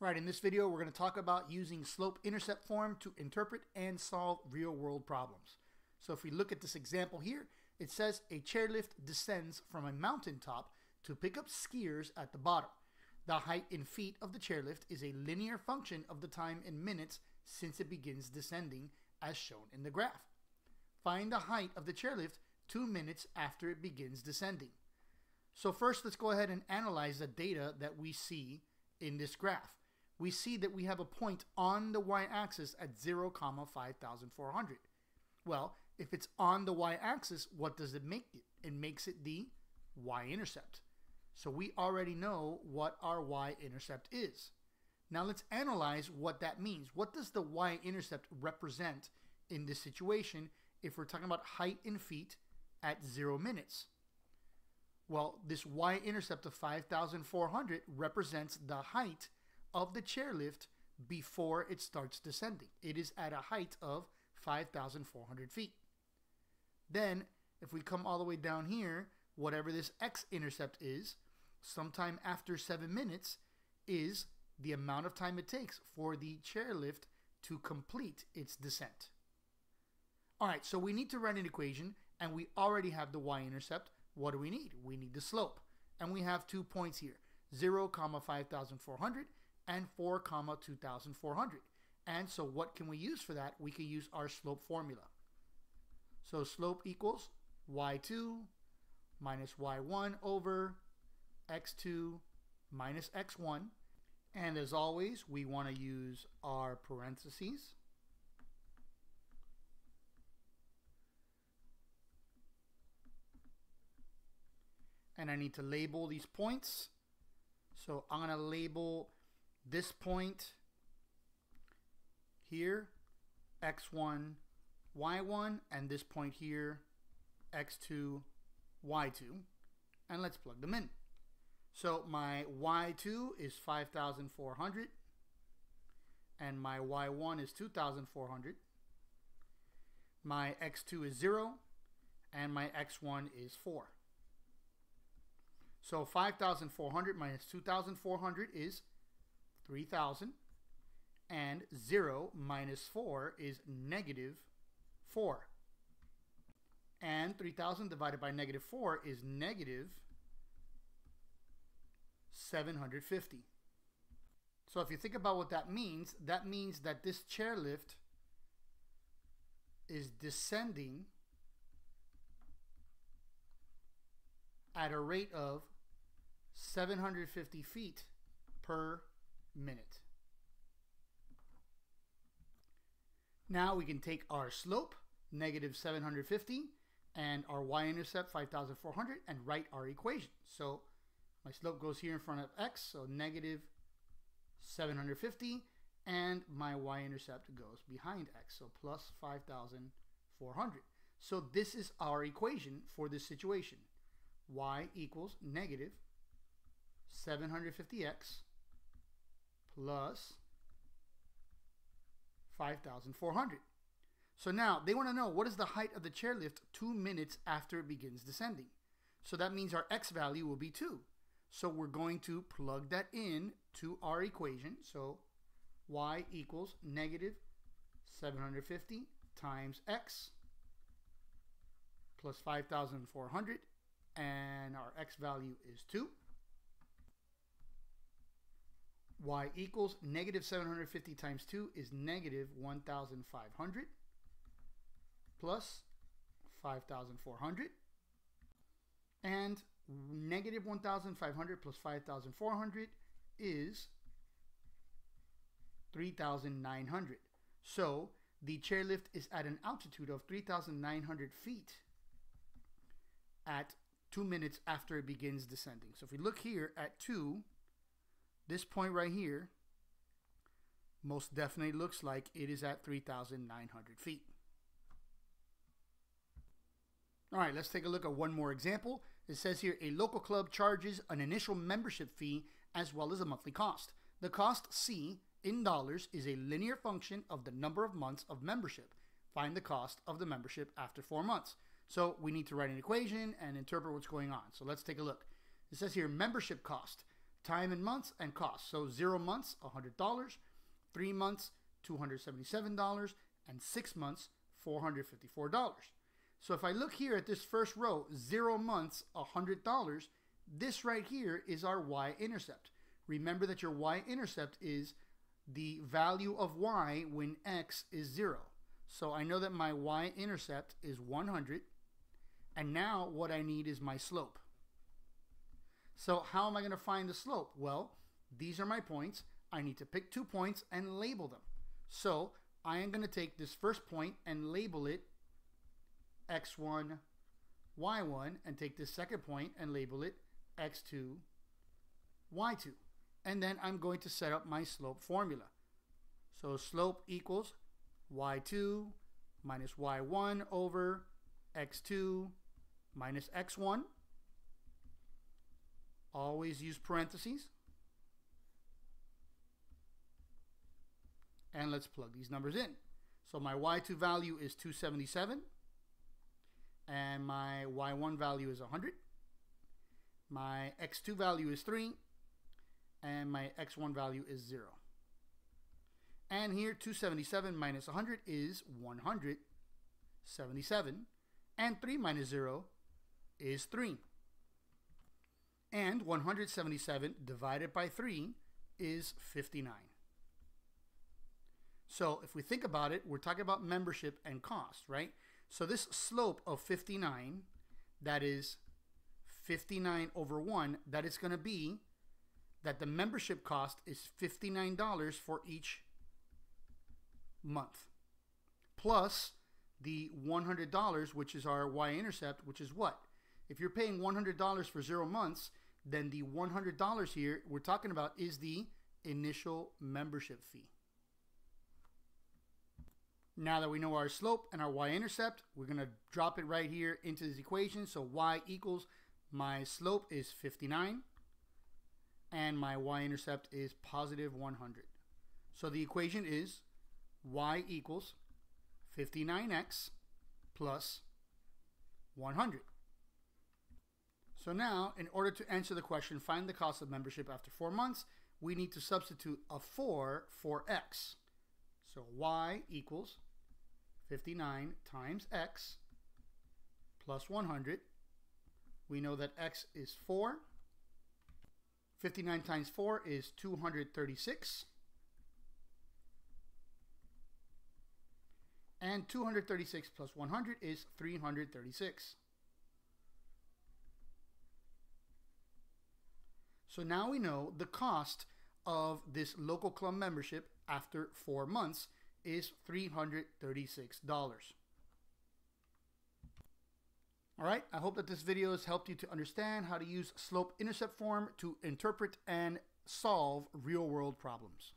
Right, in this video we're going to talk about using slope-intercept form to interpret and solve real-world problems. So if we look at this example here, it says a chairlift descends from a mountaintop to pick up skiers at the bottom. The height in feet of the chairlift is a linear function of the time in minutes since it begins descending, as shown in the graph. Find the height of the chairlift 2 minutes after it begins descending. So first, let's go ahead and analyze the data that we see in this graph. We see that we have a point on the y-axis at 0, 5,400. Well, if it's on the y-axis, what does it make it? It makes it the y-intercept. So we already know what our y-intercept is. Now let's analyze what that means. What does the y-intercept represent in this situation if we're talking about height in feet at 0 minutes? Well, this y-intercept of 5,400 represents the height of the chairlift before it starts descending. It is at a height of 5,400 feet. Then, if we come all the way down here, whatever this x-intercept is, sometime after 7 minutes, is the amount of time it takes for the chairlift to complete its descent. Alright, so we need to write an equation, and we already have the y-intercept. What do we need? We need the slope. And we have 2 points here, 0, 5,400, and 4, 2,400. And so what can we use for that? We can use our slope formula. So slope equals y2 minus y1 over x2 minus x1. And as always, we want to use our parentheses. And I need to label these points. So I'm going to label this point here x1, y1, and this point here x2, y2. And let's plug them in. So my y2 is 5,400 and my y1 is 2,400. My x2 is 0 and my x1 is 4. So 5,400 minus 2,400 is 3,000, and 0 minus 4 is negative 4. And 3,000 divided by negative 4 is negative 750. So if you think about what that means that this chairlift is descending at a rate of 750 feet per minute. Now we can take our slope, negative 750, and our y-intercept, 5,400, and write our equation. So my slope goes here in front of x, so negative 750, and my y-intercept goes behind x, so plus 5,400. So this is our equation for this situation. Y equals negative 750x plus 5,400. So now they want to know what is the height of the chairlift 2 minutes after it begins descending. So that means our x value will be 2. So we're going to plug that in to our equation. So y equals negative 750 times x plus 5,400, and our x value is 2. Y equals negative 750 times 2 is negative 1,500 plus 5,400. And negative 1,500 plus 5,400 is 3,900. So the chairlift is at an altitude of 3,900 feet at 2 minutes after it begins descending. So if we look here at 2, this point right here most definitely looks like it is at 3,900 feet. All right, let's take a look at one more example. It says here, a local club charges an initial membership fee as well as a monthly cost. The cost C in dollars is a linear function of the number of months of membership. Find the cost of the membership after 4 months. So we need to write an equation and interpret what's going on. So let's take a look. It says here, membership cost time in months, and cost. So 0 months, $100, 3 months, $277, and 6 months, $454. So if I look here at this first row, 0 months, $100, this right here is our y-intercept. Remember that your y-intercept is the value of y when x is 0. So I know that my y-intercept is 100, and now what I need is my slope. So how am I going to find the slope? Well, these are my points. I need to pick 2 points and label them. So I am going to take this first point and label it x1, y1, and take this second point and label it x2, y2. And then I'm going to set up my slope formula. So slope equals y2 minus y1 over x2 minus x1. Always use parentheses. And let's plug these numbers in. So my y2 value is 277. And my y1 value is 100. My x2 value is 3. And my x1 value is 0. And here 277 minus 100 is 177. And 3 minus 0 is 3. And 177 divided by 3 is 59. So if we think about it, we're talking about membership and cost, right? So this slope of 59, that is 59 over 1, that is going to be that the membership cost is $59 for each month, plus the $100, which is our y-intercept, which is what? If you're paying $100 for 0 months, then the $100 here we're talking about is the initial membership fee. Now that we know our slope and our y-intercept, we're going to drop it right here into this equation. So y equals, my slope is 59, and my y-intercept is positive 100. So the equation is y equals 59x plus 100. So now, in order to answer the question, find the cost of membership after 4 months, we need to substitute a 4 for x. So y equals 59 times x plus 100. We know that x is 4. 59 times 4 is 236. And 236 plus 100 is 336. So now we know the cost of this local club membership after 4 months is $336. All right, I hope that this video has helped you to understand how to use slope-intercept form to interpret and solve real-world problems.